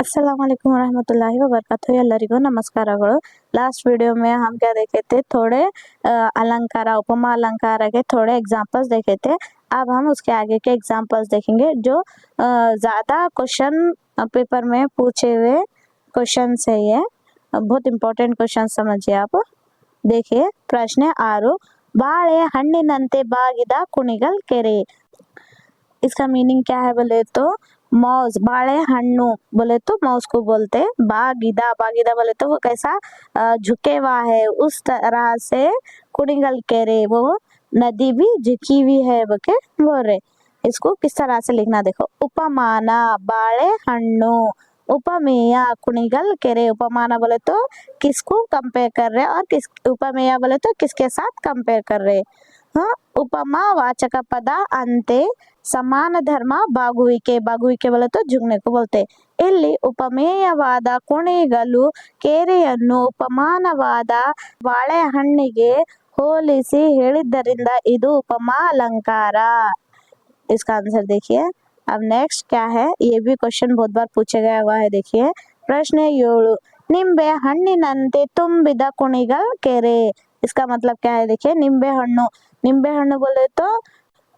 अस्सलाम वालेकुम रहमतुल्लाहि व बरकातहू ಎಲ್ಲರಿಗೂ ನಮಸ್ಕಾರಗಳು। लास्ट वीडियो में हम क्या देखे थे, थोड़े अलंकार उपमा अलंकार के थोड़े एग्जांपल्स देखे थे। अब हम उसके आगे के एग्जांपल्स देखेंगे जो ज्यादा क्वेश्चन पेपर में पूछे हुए क्वेश्चन है। ये बहुत इंपॉर्टेंट क्वेश्चन समझिए आप। देखिए प्रश्न 6 बाळे हण्ಣಿನಂತೆ ಬಾಗಿದ ಕುಣಿಗಲ್ ಕೆರೆ। इसका मीनिंग क्या है बोले तो मौज, बाळे हन्नू बोले तो मौज को बोलते। बागिदा, बागिदा बोले तो वो कैसा झुके हुआ है, उस तरह से कुणिगल केरे वो नदी भी झुकी हुई है बोके बोल रहे। इसको किस तरह से लिखना देखो। उपमाना बाळे हन्नू, उपमेय कुणिगल केरे। उपमाना बोले तो किसको कंपेयर कर रहे और किस उपमेय बोले तो किसके साथ कंपेयर कर रहे। हाँ, उपमा वाचक पद अंते ಸಮಾನ ಧರ್ಮ ಬಾಗುವಿಕೆ, ಬಾಗುವಿಕೆ बोले तो झुकने को बोलते। ಇಲ್ಲಿ ಉಪಮೇಯವಾದ ಕುಣಿಗಲು ಕೆರೆಯನ್ನು ಉಪಮಾನವಾದ ಬಾಳೆಹಣ್ಣಿಗೆ ಹೋಲಿಸಿ ಹೇಳಿದ್ದರಿಂದ ಇದು उपमा अलंकार। इसका आंसर देखिए। अब नेक्स्ट क्या है, ये भी क्वेश्चन बहुत बार पूछा गया हुआ है। देखिए प्रश्न 7 निंबे हण्ಣಿನಂತೆ ತುಂಬಿದ ಕುಣಿಗಲ್ ಕೆರೆ। इसका मतलब क्या है देखिए। निंबे हण्णु, निंबे हण्णु बोले तो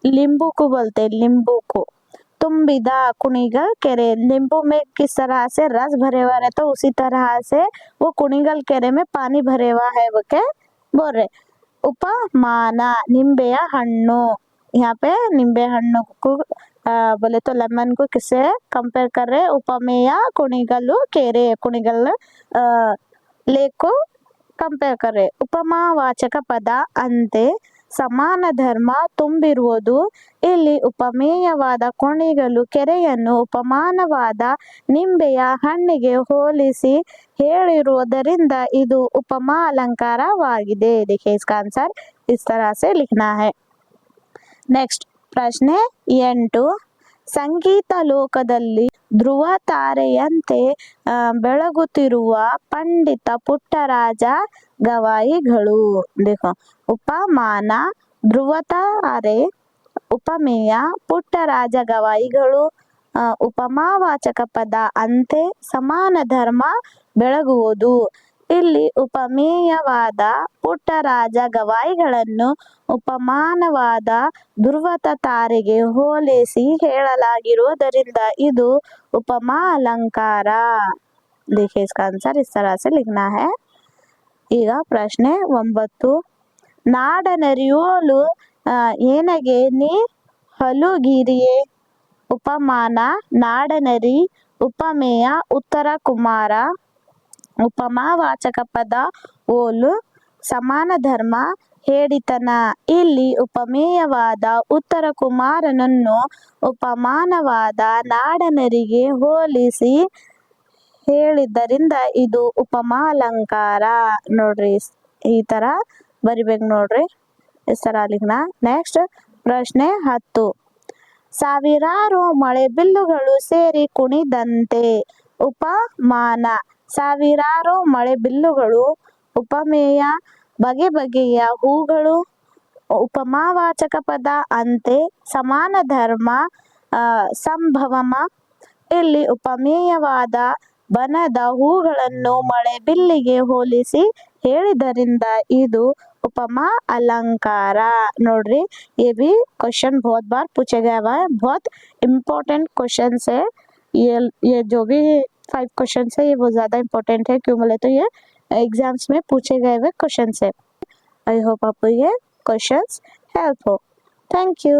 नींबू को बोलते, नींबू को। ತುಂಬಿದ कुणिगल केरे, नींबू में किस तरह से रस भरे हुआ रहता, उसी तरह से वो कुणिगल केरे में पानी भरे हुआ है वो के बोल रहे। उपमाना निंबೆಯ हण्णु, यहाँ पे निंबे हण्णु को बोले तो लेमन को किससे कंपेयर कर रहे। उपमेय कुणिगल केरे, कुणिगल लेक को ಕಂಪೇರ್ करे। ಉಪಮಾವಾಚಕ ಪದ ಅಂತೆ ಸಮಾನ ಧರ್ಮ ತುಂಬಿರುವುದು। ಇಲ್ಲಿ ಉಪಮೇಯವಾದ ಕುಣಿಗಲು ಕೆರೆಯನ್ನು ಉಪಮಾನವಾದ ನಿಂಬೆಯ ಹಣ್ಣಿಗೆ ಹೋಲಿಸಿ ಹೇಳಿರುವುದರಿಂದ ಇದು उपमा अलंकारवाಗಿದೆ। देखिए इसका आंसर इस तरह से लिखना है। नेक्स्ट प्रश्न 8 ಸಂಗೀತ ಲೋಕದಲ್ಲಿ ಧ್ರುವ ತಾರೆಯಂತೆ ಬೆಳಗುತ್ತಿರುವ ಪಂಡಿತ ಪುಟ್ಟರಾಜ ಗವಾಯಿಗಳು। देखो ಉಪಮಾನ ಧ್ರುವ ತಾರೆ, ಉಪಮೇಯ ಪುಟ್ಟರಾಜ ಗವಾಯಿಗಳು। ಉಪಮಾವಾಚಕ ಪದ ಅಂತೆ ಸಮಾನ ಧರ್ಮ ಬೆಳಗುವುದು। ಇಲ್ಲಿ ಉಪಮೇಯವಾದ ಪುಟ್ಟರಾಜ ಗವಾಯಿಗಳನ್ನು ಉಪಮಾನವಾದ ಧ್ರುವತ ತಾರೆಗೆ ಹೋಲಿಸಿ ಹೇಳಲಾಗಿರುವುದರಿಂದ ಇದು उपमा अलंकार। देखिए इसका आंसर इस तरह से लिखना है। ಈಗ ಪ್ರಶ್ನೆ 9 ನಾಡನರಿಯೋಲು ಏನಗೆ ನೀ ಹಲುಗಿರಿಯೇ। ಉಪಮಾನ ನಾಡನರಿ, ಉಪಮೇಯ ಉತ್ತರ ಕುಮಾರ। ಉಪಮಾವಾಚಕ ಪದ ಓಲು ಸಮಾನ ಧರ್ಮ ಹೇಡಿತನ। ಇಲ್ಲಿ ಉಪಮೇಯವಾದ ಉತ್ತರ ಕುಮಾರನನ್ನು ಉಪಮಾನವಾದ ನಾಡನರಿಗೆ ಹೋಲಿಸಿ ಹೇಳಿದ್ದರಿಂದ ಇದು उपमा अलंकार। ನೋಡ್ರಿ ಈ ತರ ಬರಿಬೇಕು ನೋಡ್ರಿ, ಇಸ್ ತರ ಲಿಖನಾ। ನೆಕ್ಸ್ಟ್ ಪ್ರಶ್ನೆ 10 ಸಾವಿರಾರು ಮಳೆಬಿಲ್ಲುಗಳು ಸೇರಿ ಕುಣಿದಂತೆ। ಉಪಮಾನ ಸಾವಿರಾರು ಮಳೆಬಿಲ್ಲುಗಳು, ಉಪಮೇಯ ಬಗೆ ಬಗೆಯ ಹೂಗಳು। ಉಪಮಾವಾಚಕ ಪದ ಅಂತೆ ಸಮಾನ ಧರ್ಮ ಸಂಭವಮ। ಇಲ್ಲಿ ಉಪಮೇಯವಾದ ಬನದ ಹೂಗಳನ್ನು ಮಳೆ ಬಿಲ್ಲಿಗೆ ಹೋಲಿಸಿ ಹೇಳಿದ್ದರಿಂದ ಇದು उपमा अलंकार। नोड्री ये भी क्वेश्चन बहुत बार पूछे गया हुआ है, बहुत इम्पोर्टेंट क्वेश्चन है। ये जो भी 5 क्वेश्चन है ये बहुत ज्यादा इम्पोर्टेंट है। क्यों बोले तो ये एग्जाम्स में पूछे गए हुए क्वेश्चन है। आई होप आपको ये क्वेश्चंस हेल्प हो। Thank you.